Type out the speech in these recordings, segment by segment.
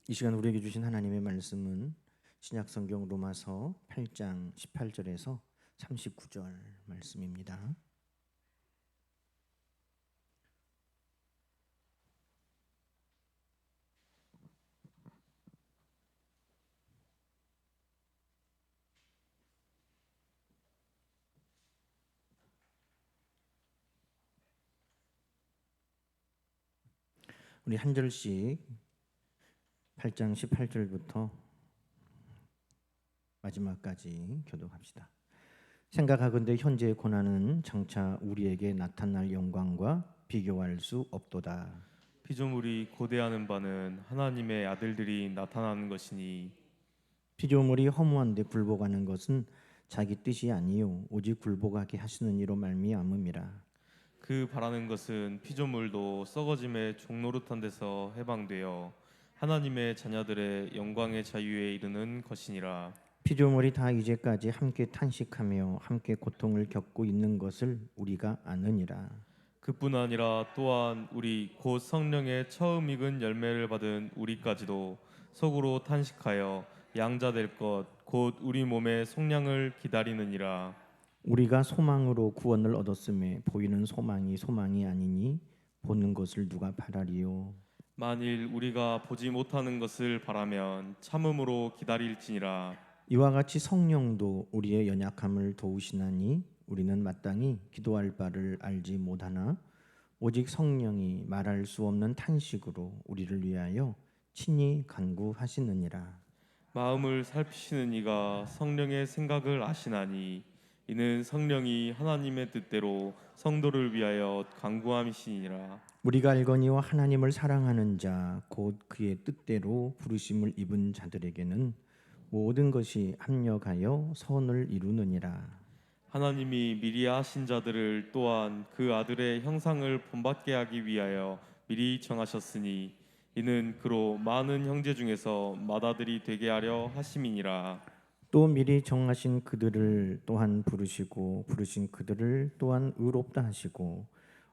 이 시간 우리에게 주신 하나님의 말씀은 신약성경 로마서 8장 18절에서 39절 말씀입니다. 우리 한 절씩 8장 18절부터 마지막까지 교독합시다. 생각하건대 현재의 고난은 장차 우리에게 나타날 영광과 비교할 수 없도다. 피조물이 고대하는 바는 하나님의 아들들이 나타나는 것이니 피조물이 허무한데 굴복하는 것은 자기 뜻이 아니요 오직 굴복하게 하시는 이로 말미암음이라. 그 바라는 것은 피조물도 썩어짐의 종노릇한 데서 해방되어 하나님의 자녀들의 영광의 자유에 이르는 것이니라. 피조물이 다 이제까지 함께 탄식하며 함께 고통을 겪고 있는 것을 우리가 아느니라. 그뿐 아니라 또한 우리 곧 성령의 처음 익은 열매를 받은 우리까지도 속으로 탄식하여 양자 될 것 곧 우리 몸의 속량을 기다리느니라. 우리가 소망으로 구원을 얻었음에 보이는 소망이 아니니 보는 것을 누가 바라리요. 만일 우리가 보지 못하는 것을 바라면 참음으로 기다릴지니라. 이와 같이 성령도 우리의 연약함을 도우시나니 우리는 마땅히 기도할 바를 알지 못하나 오직 성령이 말할 수 없는 탄식으로 우리를 위하여 친히 간구하시느니라. 마음을 살피시는 이가 성령의 생각을 아시나니 이는 성령이 하나님의 뜻대로 성도를 위하여 간구함이시니라. 우리가 알거니와 하나님을 사랑하는 자 곧 그의 뜻대로 부르심을 입은 자들에게는 모든 것이 합력하여 선을 이루느니라. 하나님이 미리 하신 자들을 또한 그 아들의 형상을 본받게 하기 위하여 미리 정하셨으니 이는 그로 많은 형제 중에서 맏아들이 되게 하려 하심이니라. 또 미리 정하신 그들을 또한 부르시고 부르신 그들을 또한 의롭다 하시고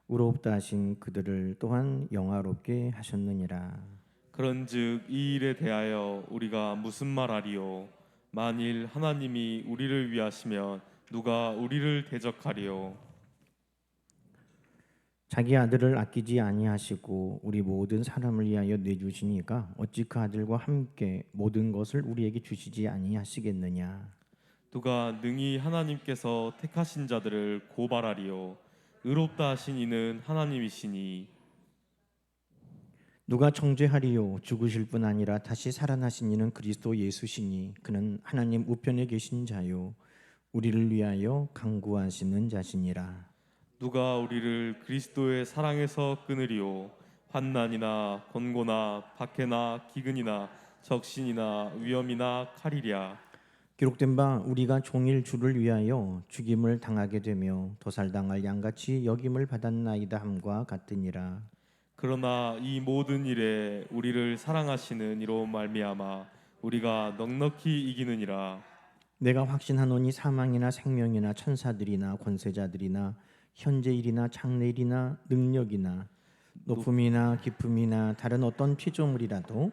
의롭다 하신 그들을 또한 영화롭게 하셨느니라. 그런즉 이 일에 대하여 우리가 무슨 말하리요? 만일 하나님이 우리를 위하시면 누가 우리를 대적하리요? 자기 아들을 아끼지 아니하시고 우리 모든 사람을 위하여 내주시니까 어찌 그 아들과 함께 모든 것을 우리에게 주시지 아니하시겠느냐. 누가 능히 하나님께서 택하신 자들을 고발하리요? 의롭다 하신 이는 하나님이시니 누가 정죄하리요. 죽으실 뿐 아니라 다시 살아나신 이는 그리스도 예수시니 그는 하나님 우편에 계신 자요 우리를 위하여 간구하시는 자시니라. 누가 우리를 그리스도의 사랑에서 끊으리요? 환난이나 권고나 박해나 기근이나 적신이나 위험이나 칼이랴. 기록된 바 우리가 종일 주를 위하여 죽임을 당하게 되며 도살당할 양같이 여김을 받았나이다 함과 같으니라. 그러나 이 모든 일에 우리를 사랑하시는 이로 말미암아 우리가 넉넉히 이기느니라. 내가 확신하노니 사망이나 생명이나 천사들이나 권세자들이나 현재일이나 장래일이나 능력이나 높음이나 깊음이나 다른 어떤 피조물이라도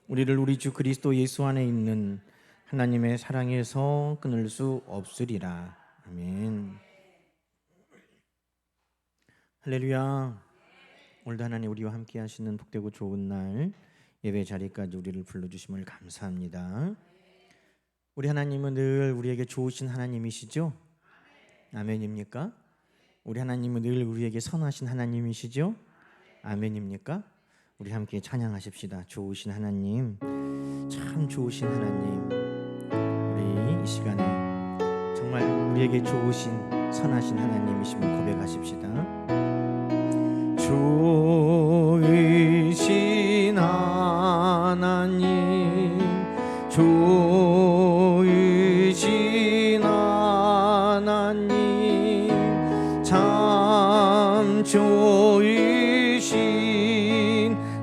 우리를 우리 주 그리스도 예수 안에 있는 하나님의 사랑에서 끊을 수 없으리라. 아멘. 할렐루야. 오늘도 하나님 우리와 함께 하시는 복되고 좋은 날 예배 자리까지 우리를 불러주심을 감사합니다. 우리 하나님은 늘 우리에게 좋으신 하나님이시죠? 아멘입니까? 우리 하나님은 늘 우리에게 선하신 하나님이시죠? 아멘입니까? 우리 함께 찬양하십시다. 좋으신 하나님, 참 좋으신 하나님, 우리 이 시간에 정말 우리에게 좋으신 선하신 하나님이심을 고백하십시다. 좋으신 하나님, 좋으신 하나님, 참 좋으신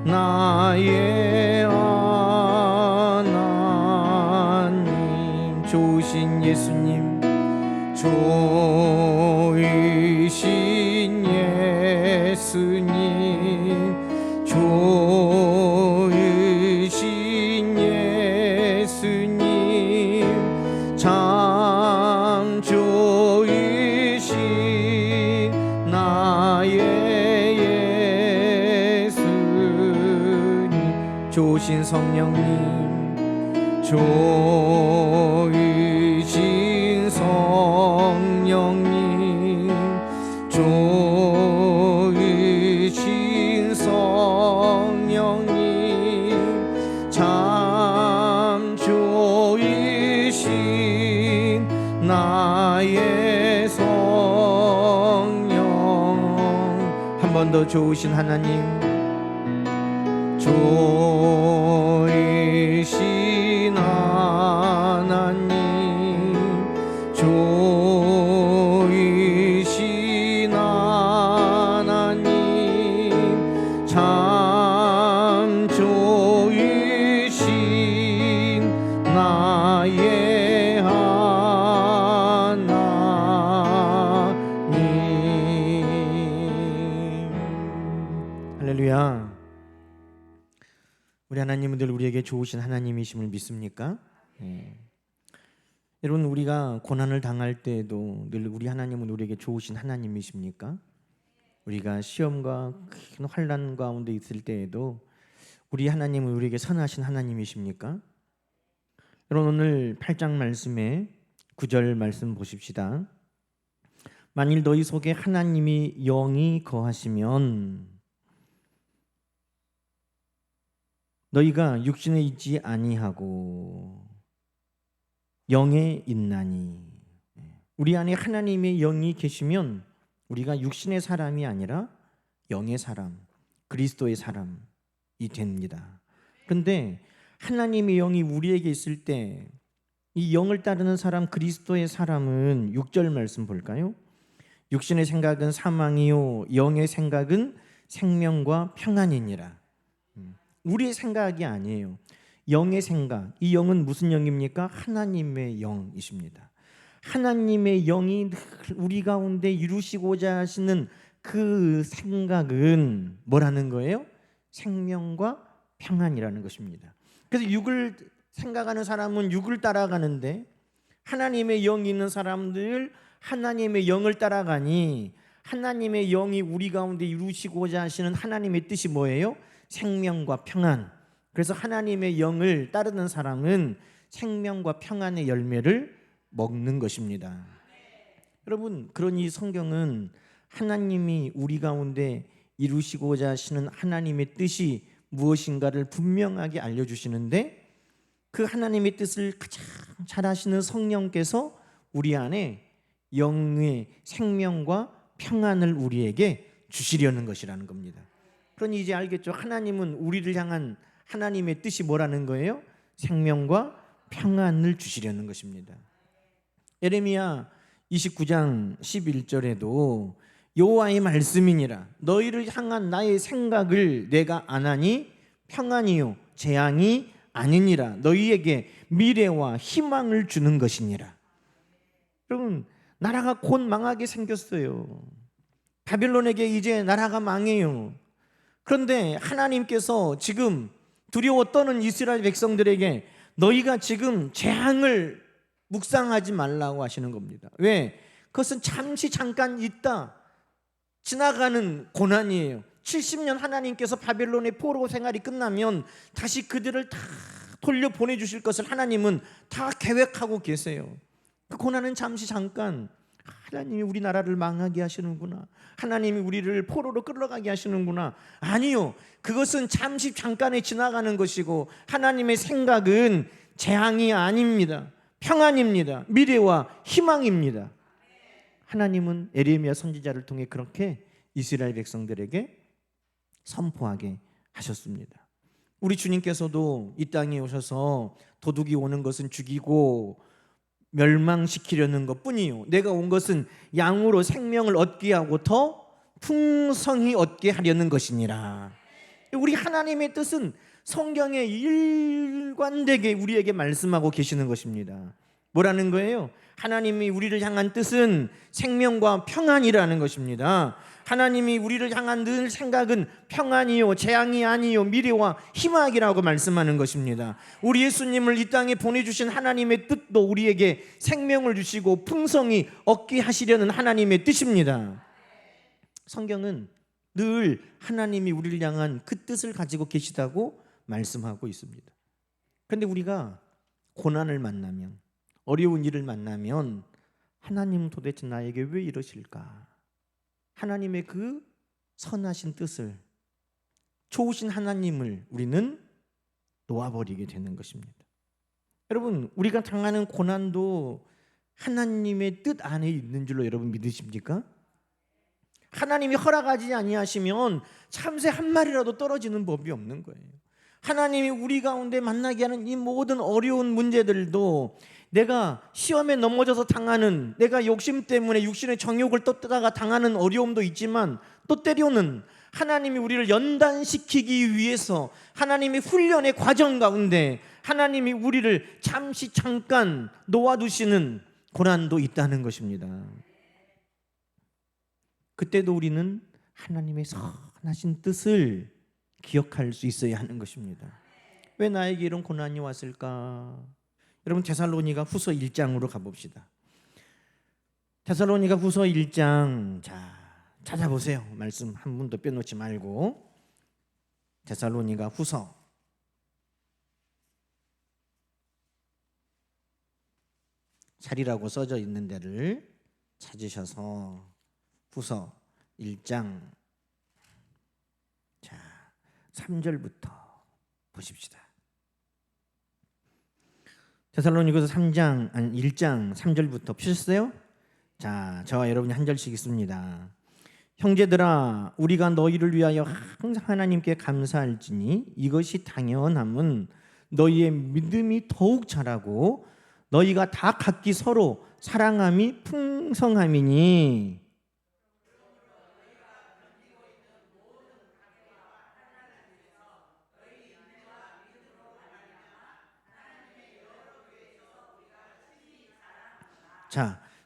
나의 하나님. 좋으신 예수님, 좋으신 예수님, 좋으신 좋으신 성령님, 좋으신 성령님, 좋으신 성령님, 참 좋으신 나의 성령. 한 번 더 좋으신 하나님, 좋으신 하나님, 좋으신 하나님, 참 좋으신 나의 하나님. 할렐루야. 우리 하나님은 늘 우리에게 좋으신 하나님이심을 믿습니까? 여러분, 우리가 고난을 당할 때에도 늘 우리 하나님은 우리에게 좋으신 하나님이십니까? 우리가 시험과 큰 환난 가운데 있을 때에도 우리 하나님은 우리에게 선하신 하나님이십니까? 여러분, 오늘 8장 말씀에 9절 말씀 보십시다. 만일 너희 속에 하나님이 영이 거하시면 너희가 육신에 있지 아니하고 영에 있나니. 우리 안에 하나님의 영이 계시면 우리가 육신의 사람이 아니라 영의 사람, 그리스도의 사람이 됩니다. 그런데 하나님의 영이 우리에게 있을 때 이 영을 따르는 사람, 그리스도의 사람은 6절 말씀 볼까요? 육신의 생각은 사망이요 영의 생각은 생명과 평안이니라. 우리의 생각이 아니에요. 영의 생각. 이 영은 무슨 영입니까? 하나님의 영이십니다. 하나님의 영이 늘 우리 가운데 이루시고자 하시는 그 생각은 뭐라는 거예요? 생명과 평안이라는 것입니다. 그래서 육을 생각하는 사람은 육을 따라가는데 하나님의 영이 있는 사람들 하나님의 영을 따라가니 하나님의 영이 우리 가운데 이루시고자 하시는 하나님의 뜻이 뭐예요? 생명과 평안. 그래서 하나님의 영을 따르는 사람은 생명과 평안의 열매를 먹는 것입니다. 여러분, 그러니 성경은 하나님이 우리 가운데 이루시고자 하시는 하나님의 뜻이 무엇인가를 분명하게 알려주시는데 그 하나님의 뜻을 가장 잘 아시는 성령께서 우리 안에 영의 생명과 평안을 우리에게 주시려는 것이라는 겁니다. 그러니 이제 알겠죠? 하나님은 우리를 향한 하나님의 뜻이 뭐라는 거예요? 생명과 평안을 주시려는 것입니다. 예레미야 29장 11절에도 여호와의 말씀이니라 너희를 향한 나의 생각을 내가 아나니 평안이요 재앙이 아니니라 너희에게 미래와 희망을 주는 것이니라. 여러분, 나라가 곧 망하게 생겼어요. 바빌론에게 이제 나라가 망해요. 그런데 하나님께서 지금 두려워 떠는 이스라엘 백성들에게 너희가 지금 재앙을 묵상하지 말라고 하시는 겁니다. 왜? 그것은 잠시 잠깐 있다 지나가는 고난이에요. 70년 하나님께서 바벨론의 포로 생활이 끝나면 다시 그들을 다 돌려 보내주실 것을 하나님은 다 계획하고 계세요. 그 고난은 잠시 잠깐. 하나님이 우리나라를 망하게 하시는구나, 하나님이 우리를 포로로 끌어가게 하시는구나. 아니요, 그것은 잠시 잠깐에 지나가는 것이고 하나님의 생각은 재앙이 아닙니다. 평안입니다. 미래와 희망입니다. 하나님은 에레미야 선지자를 통해 그렇게 이스라엘 백성들에게 선포하게 하셨습니다. 우리 주님께서도 이 땅에 오셔서 도둑이 오는 것은 죽이고 멸망시키려는 것뿐이요 내가 온 것은 양으로 생명을 얻게 하고 더 풍성히 얻게 하려는 것이니라. 우리 하나님의 뜻은 성경에 일관되게 우리에게 말씀하고 계시는 것입니다. 뭐라는 거예요? 하나님이 우리를 향한 뜻은 생명과 평안이라는 것입니다. 하나님이 우리를 향한 늘 생각은 평안이요 재앙이 아니요 미래와 희망이라고 말씀하는 것입니다. 우리 예수님을 이 땅에 보내주신 하나님의 뜻도 우리에게 생명을 주시고 풍성히 얻게 하시려는 하나님의 뜻입니다. 성경은 늘 하나님이 우리를 향한 그 뜻을 가지고 계시다고 말씀하고 있습니다. 그런데 우리가 고난을 만나면, 어려운 일을 만나면 하나님은 도대체 나에게 왜 이러실까? 하나님의 그 선하신 뜻을, 좋으신 하나님을 우리는 놓아버리게 되는 것입니다. 여러분, 우리가 당하는 고난도 하나님의 뜻 안에 있는 줄로 여러분 믿으십니까? 하나님이 허락하지 아니하시면 참새 한 마리라도 떨어지는 법이 없는 거예요. 하나님이 우리 가운데 만나게 하는 이 모든 어려운 문제들도 내가 시험에 넘어져서 당하는, 내가 욕심 때문에 육신의 정욕을 떴다가 당하는 어려움도 있지만, 또 때로는 하나님이 우리를 연단시키기 위해서 하나님의 훈련의 과정 가운데 하나님이 우리를 잠깐 놓아두시는 고난도 있다는 것입니다. 그때도 우리는 하나님의 선하신 뜻을 기억할 수 있어야 하는 것입니다. 왜 나에게 이런 고난이 왔을까? 여러분, 데살로니가 후서 1장으로 가봅시다. 데살로니가 후서 1장, 찾아보세요. 말씀 한 분도 빼놓지 말고. 데살로니가 후서 살이라고 써져 있는 데를 찾으셔서 후서 1장 3절부터 보십시다. 데살로니가서 1장 3절부터 펴셨어요? 저와 여러분이 한 절씩 읽습니다. 형제들아, 우리가 너희를 위하여 항상 하나님께 감사할지니 이것이 당연함은 너희의 믿음이 더욱 자라고 너희가 다 각기 서로 사랑함이 풍성함이니.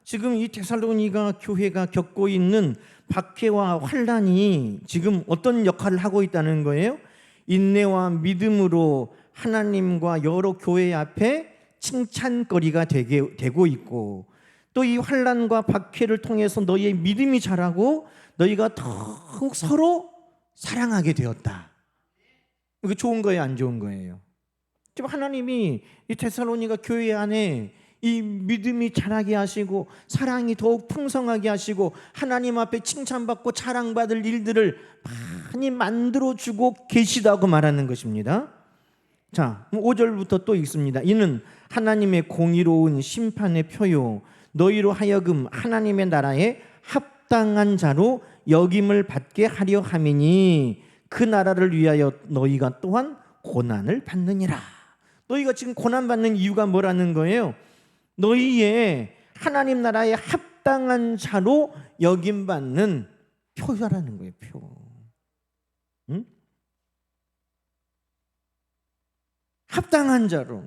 지금 이 데살로니가 교회가 겪고 있는 박해와 환난이 지금 어떤 역할을 하고 있다는 거예요? 인내와 믿음으로 하나님과 여러 교회 앞에 칭찬거리가 되고 있고, 또 이 환난과 박해를 통해서 너희의 믿음이 자라고 너희가 더욱 서로 사랑하게 되었다. 이게 좋은 거예요, 안 좋은 거예요? 지금 하나님이 이 데살로니가 교회 안에 이 믿음이 자라게 하시고 사랑이 더욱 풍성하게 하시고 하나님 앞에 칭찬받고 자랑받을 일들을 많이 만들어주고 계시다고 말하는 것입니다. 5절부터 또 읽습니다. 이는 하나님의 공의로운 심판의 표요 너희로 하여금 하나님의 나라에 합당한 자로 여김을 받게 하려 함이니 그 나라를 위하여 너희가 또한 고난을 받느니라. 너희가 지금 고난받는 이유가 뭐라는 거예요? 너희의 하나님 나라에 합당한 자로 여김받는 표라는 거예요. 표. 응? 합당한 자로.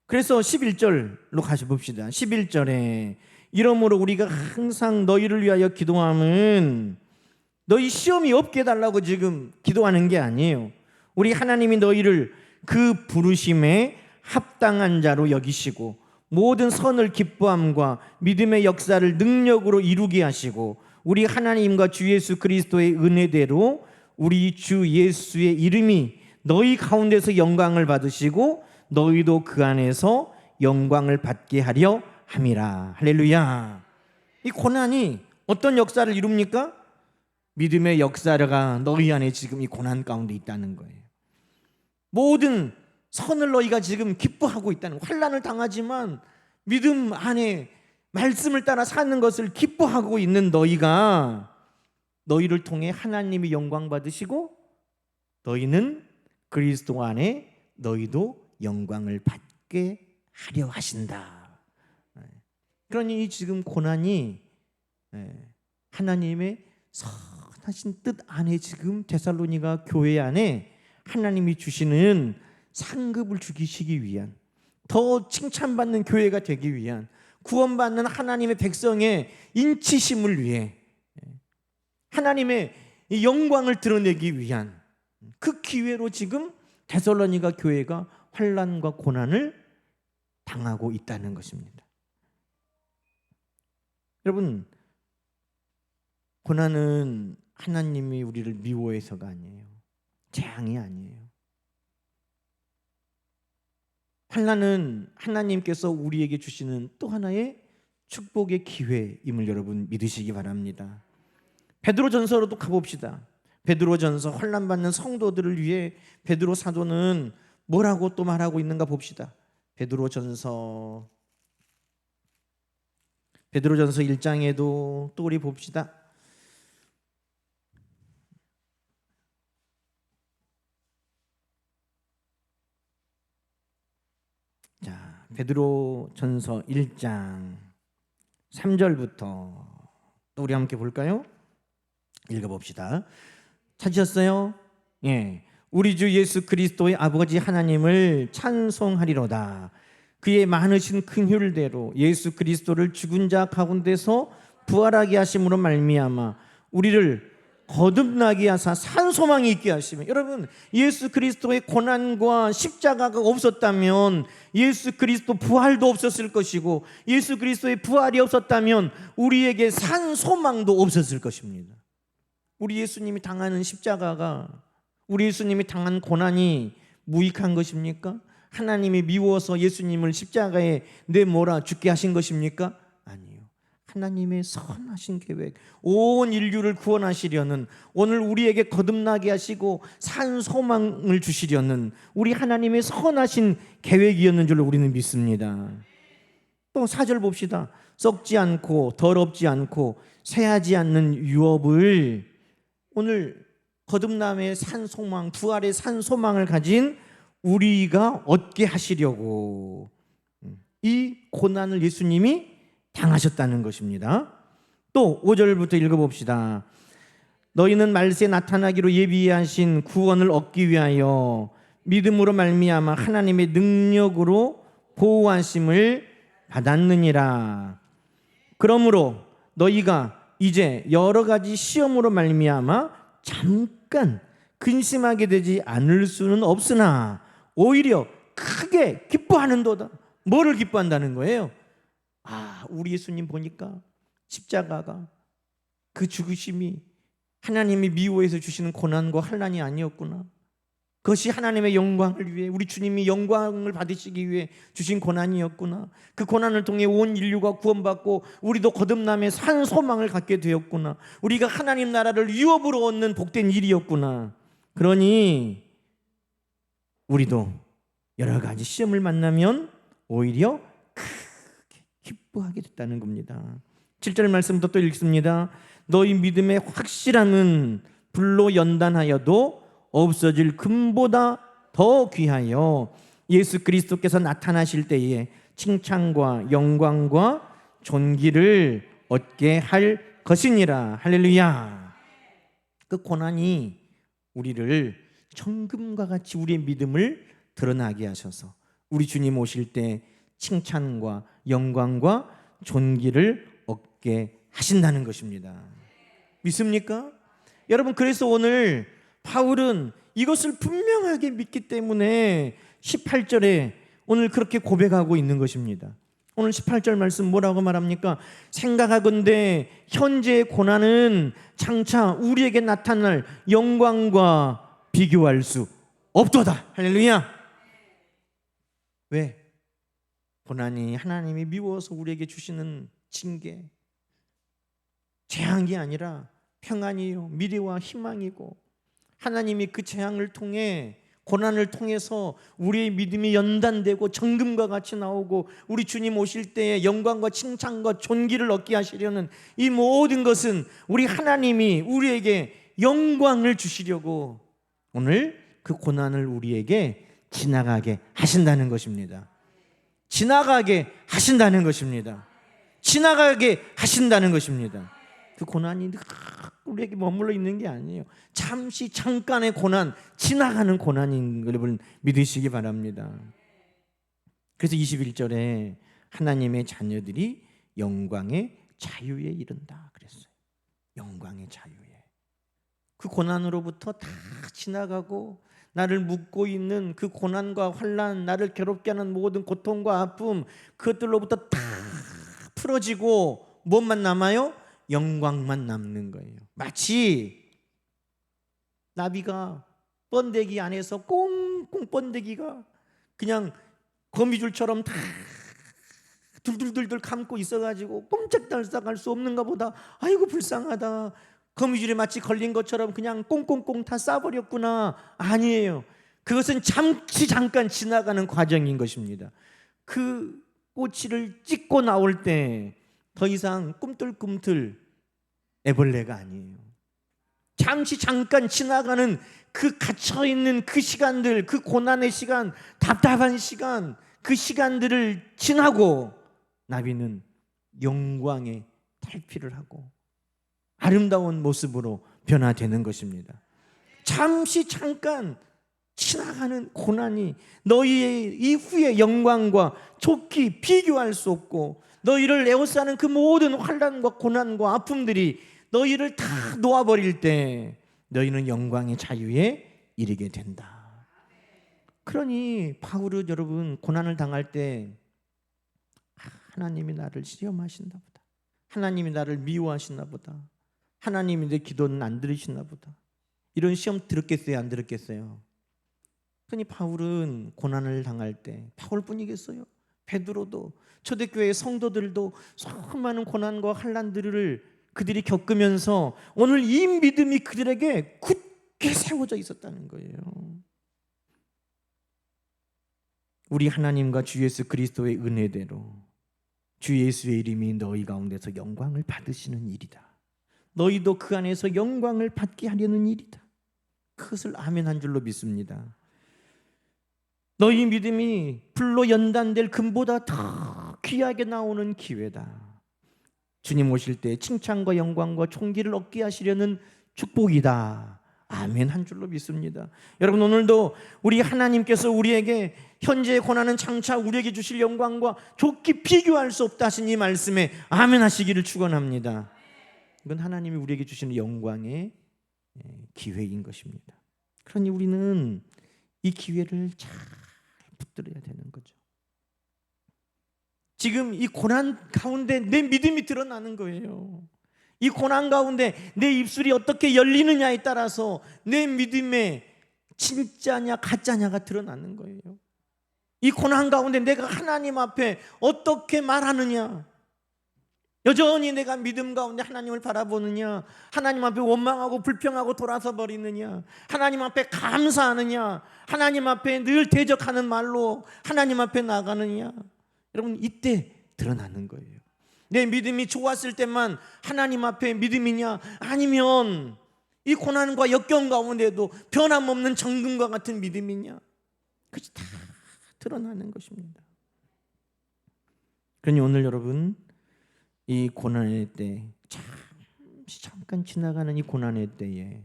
그래서 11절로 가시 봅시다. 11절에 이러므로 우리가 항상 너희를 위하여 기도함은 너희 시험이 없게 해달라고 지금 기도하는 게 아니에요. 우리 하나님이 너희를 그 부르심에 합당한 자로 여기시고 모든 선을 기뻐함과 믿음의 역사를 능력으로 이루게 하시고 우리 하나님과 주 예수 그리스도의 은혜대로 우리 주 예수의 이름이 너희 가운데서 영광을 받으시고 너희도 그 안에서 영광을 받게 하려 함이라. 할렐루야. 이 고난이 어떤 역사를 이룹니까? 믿음의 역사가 너희 안에 지금 이 고난 가운데 있다는 거예요. 모든 선을 너희가 지금 기뻐하고 있다는, 환난을 당하지만 믿음 안에 말씀을 따라 사는 것을 기뻐하고 있는 너희가 너희를 통해 하나님이 영광 받으시고 너희는 그리스도 안에 너희도 영광을 받게 하려 하신다. 그러니 지금 고난이 하나님의 선하신 뜻 안에 지금 데살로니가 교회 안에 하나님이 주시는 상급을 주시기 위한, 더 칭찬받는 교회가 되기 위한, 구원받는 하나님의 백성의 인치심을 위해 하나님의 영광을 드러내기 위한 그 기회로 지금 데살로니가 교회가 환난과 고난을 당하고 있다는 것입니다. 여러분, 고난은 하나님이 우리를 미워해서가 아니에요. 재앙이 아니에요. 환난은 하나님께서 우리에게 주시는 또 하나의 축복의 기회임을 여러분 믿으시기 바랍니다. 베드로전서로도 가봅시다. 베드로전서 환난 받는 성도들을 위해 베드로 사도는 뭐라고 또 말하고 있는가 봅시다. 베드로전서 1장에도 또 우리 봅시다. 자, 베드로전서 1장 3절부터 또 우리 함께 볼까요? 읽어봅시다. 찾으셨어요? 예. 우리 주 예수 그리스도의 아버지 하나님을 찬송하리로다. 그의 많으신 긍휼대로 예수 그리스도를 죽은 자 가운데서 부활하게 하심으로 말미암아 우리를 거듭나게 하사 산 소망이 있게 하시며, 여러분 예수 그리스도의 고난과 십자가가 없었다면 예수 그리스도 부활도 없었을 것이고, 예수 그리스도의 부활이 없었다면 우리에게 산 소망도 없었을 것입니다. 우리 예수님이 당하는 십자가가, 우리 예수님이 당한 고난이 무익한 것입니까? 하나님이 미워서 예수님을 십자가에 내몰아 죽게 하신 것입니까? 아니요. 하나님의 선하신 계획, 온 인류를 구원하시려는, 오늘 우리에게 거듭나게 하시고 산 소망을 주시려는 우리 하나님의 선하신 계획이었는 줄로 우리는 믿습니다. 또 4절 봅시다. 썩지 않고 더럽지 않고 새하지 않는 유업을, 오늘 거듭남의 산 소망, 부활의 산 소망을 가진 우리가 얻게 하시려고 이 고난을 예수님이 당하셨다는 것입니다. 또 5절부터 읽어봅시다. 너희는 말세에 나타나기로 예비하신 구원을 얻기 위하여 믿음으로 말미암아 하나님의 능력으로 보호하심을 받았느니라. 그러므로 너희가 이제 여러 가지 시험으로 말미암아 잠깐 근심하게 되지 않을 수는 없으나 오히려 크게 기뻐하는도다. 뭐를 기뻐한다는 거예요? 우리 예수님 보니까 십자가가, 그 죽으심이 하나님이 미워해서 주시는 고난과 환난이 아니었구나. 그것이 하나님의 영광을 위해, 우리 주님이 영광을 받으시기 위해 주신 고난이었구나. 그 고난을 통해 온 인류가 구원받고 우리도 거듭남의 산 소망을 갖게 되었구나. 우리가 하나님 나라를 유업으로 얻는 복된 일이었구나. 그러니 우리도 여러 가지 시험을 만나면 오히려 크게 기뻐하게 됐다는 겁니다. 7절 말씀부터 또 읽습니다. 너희 믿음의 확실함은 불로 연단하여도 없어질 금보다 더 귀하여 예수 그리스도께서 나타나실 때에 칭찬과 영광과 존귀를 얻게 할 것이니라. 할렐루야. 그 고난이 우리를 천금과 같이 우리의 믿음을 드러나게 하셔서 우리 주님 오실 때 칭찬과 영광과 존귀를 얻게 하신다는 것입니다. 믿습니까? 여러분, 그래서 오늘 바울은 이것을 분명하게 믿기 때문에 18절에 오늘 그렇게 고백하고 있는 것입니다. 오늘 18절 말씀 뭐라고 말합니까? 생각하건대 현재의 고난은 장차 우리에게 나타날 영광과 비교할 수 없도다. 할렐루야. 왜? 고난이 하나님이 미워서 우리에게 주시는 징계, 재앙이 아니라 평안이요, 미래와 희망이고, 하나님이 그 재앙을 통해, 고난을 통해서 우리의 믿음이 연단되고 정금과 같이 나오고 우리 주님 오실 때에 영광과 칭찬과 존귀를 얻게 하시려는 이 모든 것은 우리 하나님이 우리에게 영광을 주시려고 오늘 그 고난을 우리에게 지나가게 하신다는 것입니다. 지나가게 하신다는 것입니다. 지나가게 하신다는 것입니다. 그 고난이 우리에게 머물러 있는 게 아니에요. 잠시 잠깐의 고난, 지나가는 고난인 걸 여러분 믿으시기 바랍니다. 그래서 21절에 하나님의 자녀들이 영광의 자유에 이른다 그랬어요. 영광의 자유에. 그 고난으로부터 다 지나가고 나를 묶고 있는 그 고난과 환난, 나를 괴롭게 하는 모든 고통과 아픔, 그것들로부터 다 풀어지고 무엇만 남아요? 영광만 남는 거예요. 마치 나비가 번데기 안에서 꽁꽁 번데기가 그냥 거미줄처럼 다 둘둘둘둘 감고 있어가지고 꼼짝달싹할 수 없는가 보다. 아이고 불쌍하다. 거미줄에 마치 걸린 것처럼 그냥 꽁꽁꽁 다 싸버렸구나. 아니에요. 그것은 잠깐 지나가는 과정인 것입니다. 그 꼬치를 찢고 나올 때 더 이상 꿈틀꿈틀 애벌레가 아니에요. 잠깐 지나가는 그 갇혀있는 그 시간들, 그 고난의 시간, 답답한 시간, 그 시간들을 지나고 나비는 영광의 탈피를 하고 아름다운 모습으로 변화되는 것입니다. 잠깐 지나가는 고난이 너희의 이후의 영광과 좋게 비교할 수 없고, 너희를 에워싸는 그 모든 환난과 고난과 아픔들이 너희를 다 놓아버릴 때 너희는 영광의 자유에 이르게 된다. 그러니 바울은 여러분 고난을 당할 때 하나님이 나를 시험하신다 보다, 하나님이 나를 미워하시나 보다, 하나님이 내 기도는 안 들으시나 보다, 이런 시험 들었겠어요, 안 들었겠어요? 그러니 바울은 고난을 당할 때, 바울뿐이겠어요? 베드로도, 초대교회 성도들도 수많은 고난과 환난들을 그들이 겪으면서 오늘 이 믿음이 그들에게 굳게 세워져 있었다는 거예요. 우리 하나님과 주 예수 그리스도의 은혜대로 주 예수의 이름이 너희 가운데서 영광을 받으시는 일이다. 너희도 그 안에서 영광을 받게 하려는 일이다. 그것을 아멘 한 줄로 믿습니다. 너희 믿음이 불로 연단될 금보다 더 귀하게 나오는 기회다. 주님 오실 때 칭찬과 영광과 존귀를 얻게 하시려는 축복이다. 아멘 한 줄로 믿습니다. 여러분, 오늘도 우리 하나님께서 우리에게 현재의 고난은 장차 우리에게 주실 영광과 좋게 비교할 수 없다 하신 이 말씀에 아멘 하시기를 축원합니다. 이건 하나님이 우리에게 주시는 영광의 기회인 것입니다. 그러니 우리는 이 기회를 잘 붙들어야 되는 거죠. 지금 이 고난 가운데 내 믿음이 드러나는 거예요. 이 고난 가운데 내 입술이 어떻게 열리느냐에 따라서 내 믿음의 진짜냐 가짜냐가 드러나는 거예요. 이 고난 가운데 내가 하나님 앞에 어떻게 말하느냐, 여전히 내가 믿음 가운데 하나님을 바라보느냐, 하나님 앞에 원망하고 불평하고 돌아서 버리느냐, 하나님 앞에 감사하느냐, 하나님 앞에 늘 대적하는 말로 하나님 앞에 나가느냐, 여러분 이때 드러나는 거예요. 내 믿음이 좋았을 때만 하나님 앞에 믿음이냐, 아니면 이 고난과 역경 가운데도 변함없는 정금과 같은 믿음이냐, 그것이 다 드러나는 것입니다. 그러니 오늘 여러분 이 고난의 때, 잠깐 지나가는 이 고난의 때에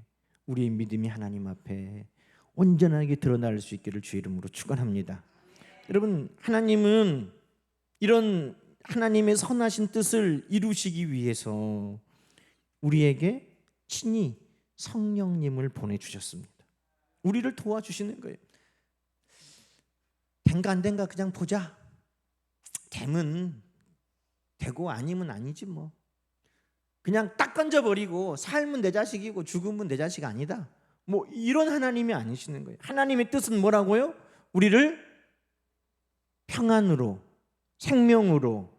우리의 믿음이 하나님 앞에 온전하게 드러날 수 있기를 주의 이름으로 축원합니다. 여러분, 하나님은 이런 하나님의 선하신 뜻을 이루시기 위해서 우리에게 친히 성령님을 보내주셨습니다. 우리를 도와주시는 거예요. 된가 안 된가 그냥 보자. 되면 되고 아니면 아니지 뭐. 그냥 딱 건져버리고 살면 내 자식이고 죽으면 내 자식 아니다. 뭐 이런 하나님이 아니시는 거예요. 하나님의 뜻은 뭐라고요? 우리를 평안으로, 생명으로,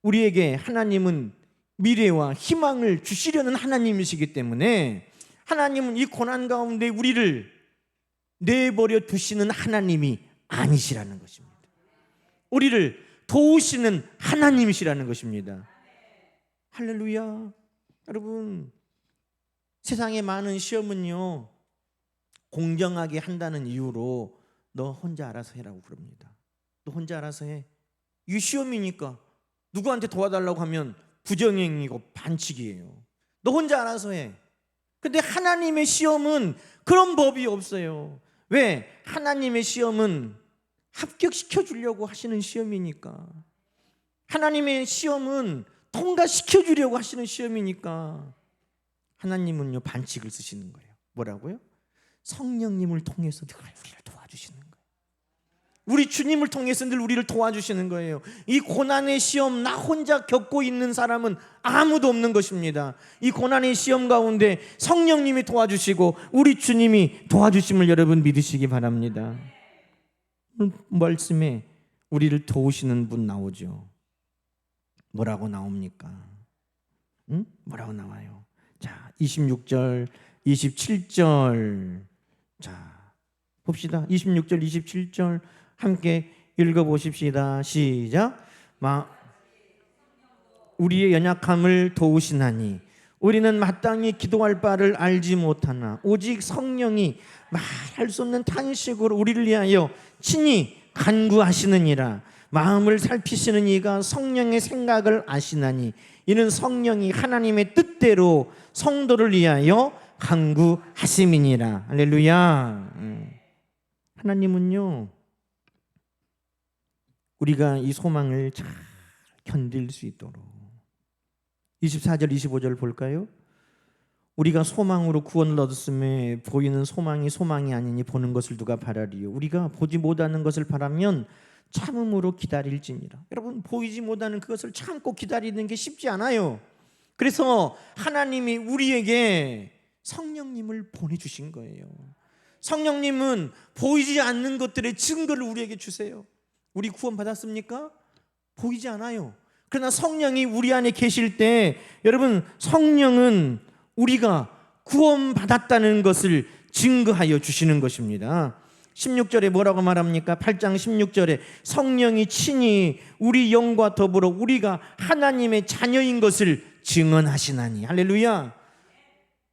우리에게 하나님은 미래와 희망을 주시려는 하나님이시기 때문에 하나님은 이 고난 가운데 우리를 내버려 두시는 하나님이 아니시라는 것입니다. 우리를 도우시는 하나님이시라는 것입니다. 할렐루야. 여러분, 세상의 많은 시험은요, 공정하게 한다는 이유로 너 혼자 알아서 해라고 그럽니다. 너 혼자 알아서 해. 이 시험이니까 누구한테 도와달라고 하면 부정행위고 반칙이에요. 너 혼자 알아서 해. 근데 하나님의 시험은 그런 법이 없어요. 왜? 하나님의 시험은 합격시켜 주려고 하시는 시험이니까. 하나님의 시험은 통과시켜 주려고 하시는 시험이니까. 하나님은요 반칙을 쓰시는 거예요. 뭐라고요? 성령님을 통해서 늘 우리를 도와주시는 거예요. 우리 주님을 통해서 늘 우리를 도와주시는 거예요. 이 고난의 시험 나 혼자 겪고 있는 사람은 아무도 없는 것입니다. 이 고난의 시험 가운데 성령님이 도와주시고 우리 주님이 도와주심을 여러분 믿으시기 바랍니다. 말씀에 우리를 도우시는 분 나오죠. 뭐라고 나옵니까? 응? 뭐라고 나와요? 자, 26절, 27절. 자, 봅시다. 26절, 27절 함께 읽어보십시다. 시작. 우리의 연약함을 도우시나니 우리는 마땅히 기도할 바를 알지 못하나 오직 성령이 말할 수 없는 탄식으로 우리를 위하여 친히 간구하시느니라. 마음을 살피시는 이가 성령의 생각을 아시나니 이는 성령이 하나님의 뜻대로 성도를 위하여 간구하심이니라. 할렐루야. 하나님은요, 우리가 이 소망을 잘 견딜 수 있도록 24절 25절 볼까요? 우리가 소망으로 구원을 얻었음에 보이는 소망이 아니니 보는 것을 누가 바라리요. 우리가 보지 못하는 것을 바라면 참음으로 기다릴지니라. 여러분, 보이지 못하는 그것을 참고 기다리는 게 쉽지 않아요. 그래서 하나님이 우리에게 성령님을 보내주신 거예요. 성령님은 보이지 않는 것들의 증거를 우리에게 주세요. 우리 구원 받았습니까? 보이지 않아요. 그러나 성령이 우리 안에 계실 때 여러분, 성령은 우리가 구원받았다는 것을 증거하여 주시는 것입니다. 16절에 뭐라고 말합니까? 8장 16절에 성령이 친히 우리 영과 더불어 우리가 하나님의 자녀인 것을 증언하시나니. 할렐루야.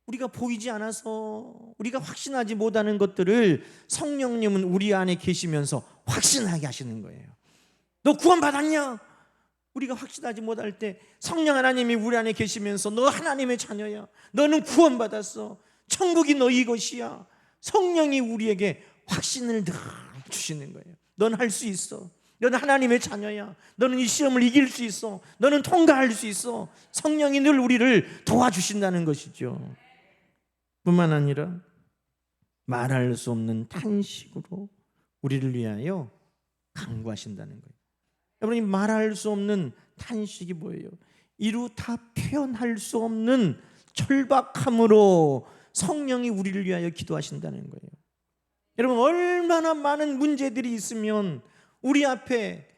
우리가 보이지 않아서 우리가 확신하지 못하는 것들을 성령님은 우리 안에 계시면서 확신하게 하시는 거예요. 너 구원받았냐? 우리가 확신하지 못할 때 성령 하나님이 우리 안에 계시면서 너 하나님의 자녀야. 너는 구원받았어. 천국이 너희 것이야. 성령이 우리에게 확신을 늘 주시는 거예요. 너는 할 수 있어. 너는 하나님의 자녀야. 너는 이 시험을 이길 수 있어. 너는 통과할 수 있어. 성령이 늘 우리를 도와주신다는 것이죠. 뿐만 아니라 말할 수 없는 탄식으로 우리를 위하여 간구하신다는 거예요. 여러분이 말할 수 없는 탄식이 뭐예요? 이루 다 표현할 수 없는 절박함으로 성령이 우리를 위하여 기도하신다는 거예요. 여러분, 얼마나 많은 문제들이 있으면 우리 앞에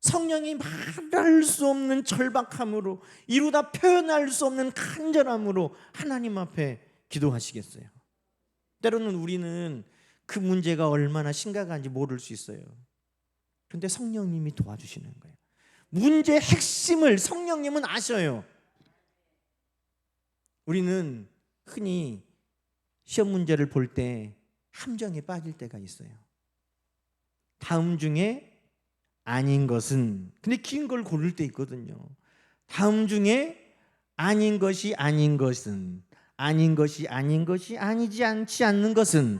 성령이 말할 수 없는 절박함으로 이루다 표현할 수 없는 간절함으로 하나님 앞에 기도하시겠어요? 때로는 우리는 그 문제가 얼마나 심각한지 모를 수 있어요. 그런데 성령님이 도와주시는 거예요. 문제의 핵심을 성령님은 아셔요. 우리는 흔히 시험 문제를 볼 때 함정에 빠질 때가 있어요. 다음 중에 아닌 것은, 근데 긴 걸 고를 때 있거든요. 다음 중에 아닌 것이 아닌 것은, 아닌 것이 아닌 것이 아니지 않지 않는 것은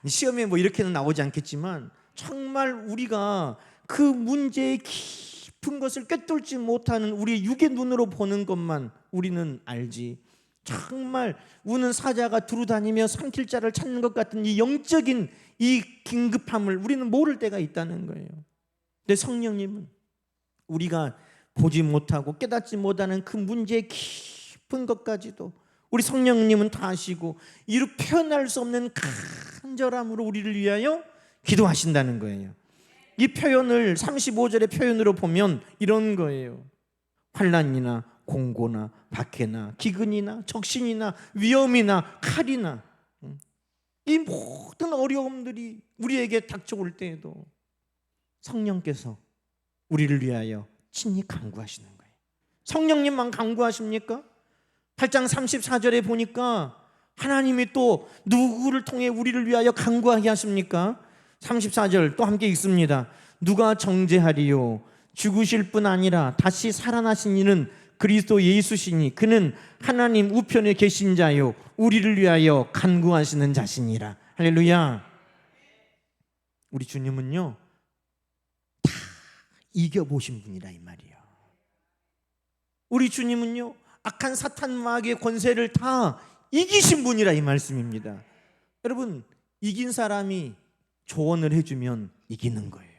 시험에 뭐 이렇게는 나오지 않겠지만 정말 우리가 그 문제의 깊은 것을 꿰뚫지 못하는 우리의 육의 눈으로 보는 것만 우리는 알지, 정말 우는 사자가 두루다니며 삼킬 자를 찾는 것 같은 이 영적인 이 긴급함을 우리는 모를 때가 있다는 거예요. 근데 성령님은 우리가 보지 못하고 깨닫지 못하는 그 문제의 깊은 것까지도 우리 성령님은 다 아시고 이루 표현할 수 없는 간절함으로 우리를 위하여 기도하신다는 거예요. 이 표현을 35절의 표현으로 보면 이런 거예요. 환난이나 공고나 박해나 기근이나 적신이나 위험이나 칼이나 이 모든 어려움들이 우리에게 닥쳐올 때에도 성령께서 우리를 위하여 친히 간구하시는 거예요. 성령님만 간구하십니까? 8장 34절에 보니까 하나님이 또 누구를 통해 우리를 위하여 간구하게 하십니까? 34절 또 함께 읽습니다. 누가 정죄하리요? 죽으실 뿐 아니라 다시 살아나신 이는 그리스도 예수시니 그는 하나님 우편에 계신 자요 우리를 위하여 간구하시는 자시니라. 할렐루야. 우리 주님은요 다 이겨보신 분이라 이 말이에요. 우리 주님은요 악한 사탄 마귀의 권세를 다 이기신 분이라 이 말씀입니다. 여러분, 이긴 사람이 조언을 해주면 이기는 거예요.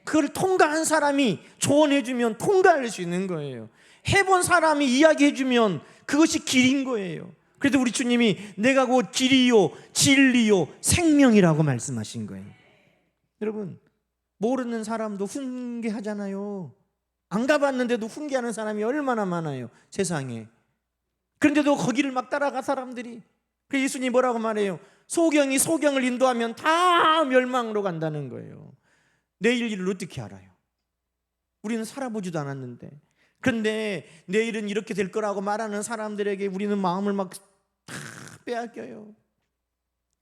그걸 통과한 사람이 조언해주면 통과할 수 있는 거예요. 해본 사람이 이야기해주면 그것이 길인 거예요. 그래도 우리 주님이 내가 곧 길이요 진리요 생명이라고 말씀하신 거예요. 여러분, 모르는 사람도 훈계하잖아요. 안 가봤는데도 훈계하는 사람이 얼마나 많아요, 세상에. 그런데도 거기를 막 따라가 사람들이. 그래서 예수님이 뭐라고 말해요? 소경이 소경을 인도하면 다 멸망으로 간다는 거예요. 내일 일을 어떻게 알아요? 우리는 살아보지도 않았는데. 그런데 내일은 이렇게 될 거라고 말하는 사람들에게 우리는 마음을 막 다 빼앗겨요.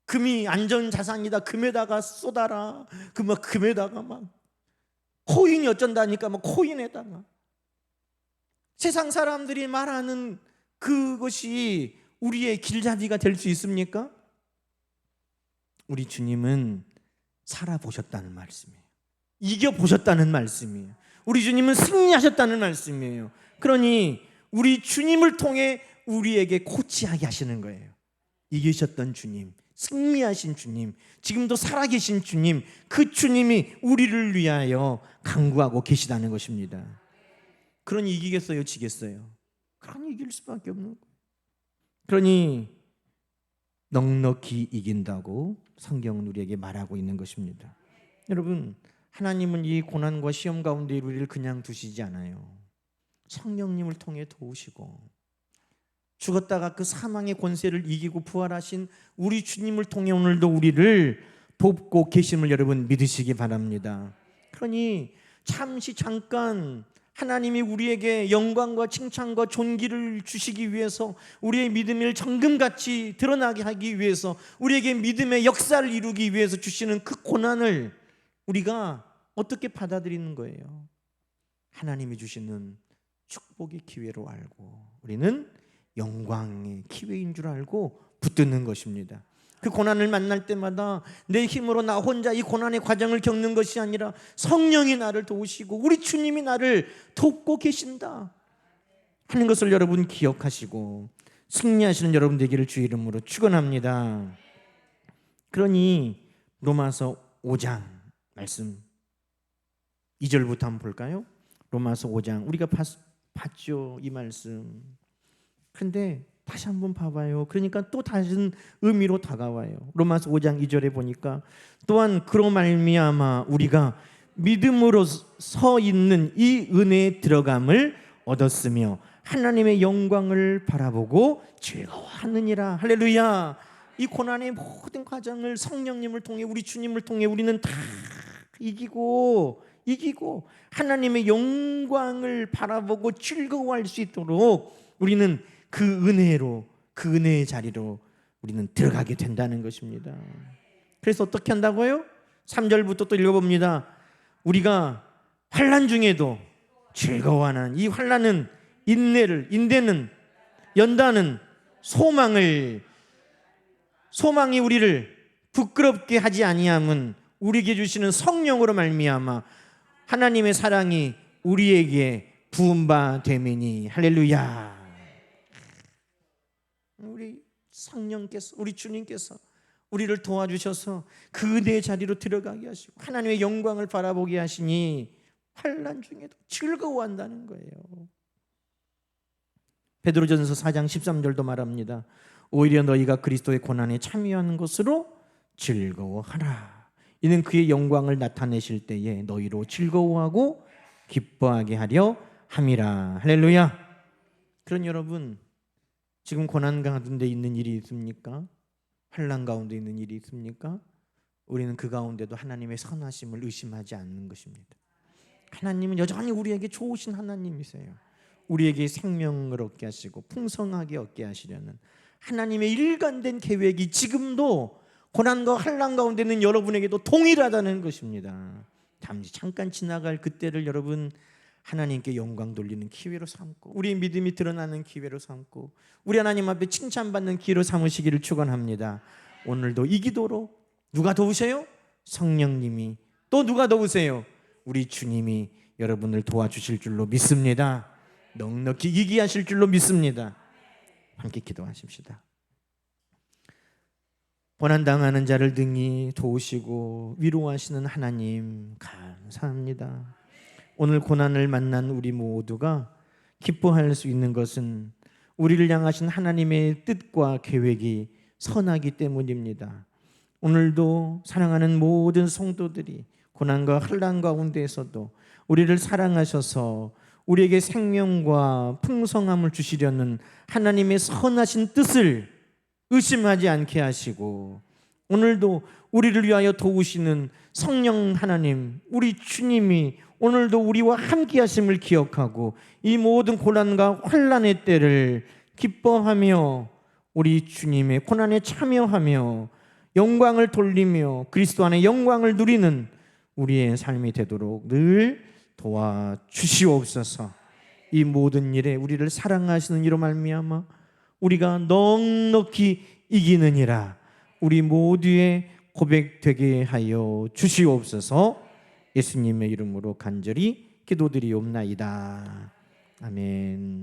금이 안전자산이다, 금에다가 쏟아라. 금에다가 막 코인이 어쩐다니까 막 코인에다가. 세상 사람들이 말하는 그것이 우리의 길잡이가 될 수 있습니까? 우리 주님은 살아보셨다는 말씀이에요. 이겨보셨다는 말씀이에요. 우리 주님은 승리하셨다는 말씀이에요. 그러니 우리 주님을 통해 우리에게 코치하게 하시는 거예요. 이기셨던 주님, 승리하신 주님, 지금도 살아계신 주님, 그 주님이 우리를 위하여 간구하고 계시다는 것입니다. 그러니 이기겠어요, 지겠어요? 그러니 이길 수밖에 없는 거예요. 그러니 넉넉히 이긴다고 성경은 우리에게 말하고 있는 것입니다. 여러분, 하나님은 이 고난과 시험 가운데 우리를 그냥 두시지 않아요. 성령님을 통해 도우시고, 죽었다가 그 사망의 권세를 이기고 부활하신 우리 주님을 통해 오늘도 우리를 돕고 계심을 여러분 믿으시기 바랍니다. 그러니 잠깐 하나님이 우리에게 영광과 칭찬과 존귀를 주시기 위해서, 우리의 믿음을 정금같이 드러나게 하기 위해서, 우리에게 믿음의 역사를 이루기 위해서 주시는 그 고난을 우리가 어떻게 받아들이는 거예요? 하나님이 주시는 축복의 기회로 알고, 우리는 영광의 기회인 줄 알고 붙드는 것입니다. 그 고난을 만날 때마다 내 힘으로 나 혼자 이 고난의 과정을 겪는 것이 아니라 성령이 나를 도우시고 우리 주님이 나를 돕고 계신다 하는 것을 여러분 기억하시고 승리하시는 여러분 되기를 주의 이름으로 축원합니다. 그러니 로마서 5장 말씀 2절부터 한번 볼까요? 로마서 5장 우리가 봤죠, 이 말씀. 근데 다시 한번 봐봐요. 그러니까 또 다른 의미로 다가와요. 로마서 5장 2절에 보니까 또한 그로 말미암아 우리가 믿음으로 서 있는 이 은혜에 들어감을 얻었으며 하나님의 영광을 바라보고 즐거워하느니라. 할렐루야. 이 고난의 모든 과정을 성령님을 통해, 우리 주님을 통해 우리는 다 이기고 하나님의 영광을 바라보고 즐거워할 수 있도록 우리는 그 은혜의 자리로 우리는 들어가게 된다는 것입니다. 그래서 어떻게 한다고요? 3절부터 또 읽어봅니다. 우리가 환난 중에도 즐거워하는 이 환난은 인내는 연다는 소망이 우리를 부끄럽게 하지 아니함은 우리에게 주시는 성령으로 말미암아 하나님의 사랑이 우리에게 부은 바 됨이니. 할렐루야. 우리 성령께서, 우리 주님께서 우리를 도와주셔서 그 은혜의 자리로 들어가게 하시고 하나님의 영광을 바라보게 하시니 환난 중에도 즐거워한다는 거예요. 베드로전서 4장 13절도 말합니다. 오히려 너희가 그리스도의 고난에 참여하는 것으로 즐거워하라. 이는 그의 영광을 나타내실 때에 너희로 즐거워하고 기뻐하게 하려 함이라. 할렐루야. 그런 여러분, 지금 고난 가운데 있는 일이 있습니까? 환난 가운데 있는 일이 있습니까? 우리는 그 가운데도 하나님의 선하심을 의심하지 않는 것입니다. 하나님은 여전히 우리에게 좋으신 하나님이세요. 우리에게 생명을 얻게 하시고 풍성하게 얻게 하시려는 하나님의 일관된 계획이 지금도 고난과 환난 가운데 있는 여러분에게도 동일하다는 것입니다. 잠깐 지나갈 그때를 여러분 하나님께 영광 돌리는 기회로 삼고 우리의 믿음이 드러나는 기회로 삼고 우리 하나님 앞에 칭찬받는 기회로 삼으시기를 축원합니다. 오늘도 이 기도로 누가 도우세요? 성령님이. 또 누가 도우세요? 우리 주님이 여러분을 도와주실 줄로 믿습니다. 넉넉히 이기게 하실 줄로 믿습니다. 함께 기도하십시다. 고난당하는 자를 등이 도우시고 위로하시는 하나님 감사합니다. 오늘 고난을 만난 우리 모두가 기뻐할 수 있는 것은 우리를 향하신 하나님의 뜻과 계획이 선하기 때문입니다. 오늘도 사랑하는 모든 성도들이 고난과 환난 가운데에서도 우리를 사랑하셔서 우리에게 생명과 풍성함을 주시려는 하나님의 선하신 뜻을 의심하지 않게 하시고, 오늘도 우리를 위하여 도우시는 성령 하나님, 우리 주님이 오늘도 우리와 함께 하심을 기억하고 이 모든 고난과 환난의 때를 기뻐하며 우리 주님의 고난에 참여하며 영광을 돌리며 그리스도 안에 영광을 누리는 우리의 삶이 되도록 늘 도와주시옵소서. 이 모든 일에 우리를 사랑하시는 이로 말미암아 우리가 넉넉히 이기느니라 우리 모두의 고백되게 하여 주시옵소서. 예수님의 이름으로 간절히 기도드리옵나이다. 아멘.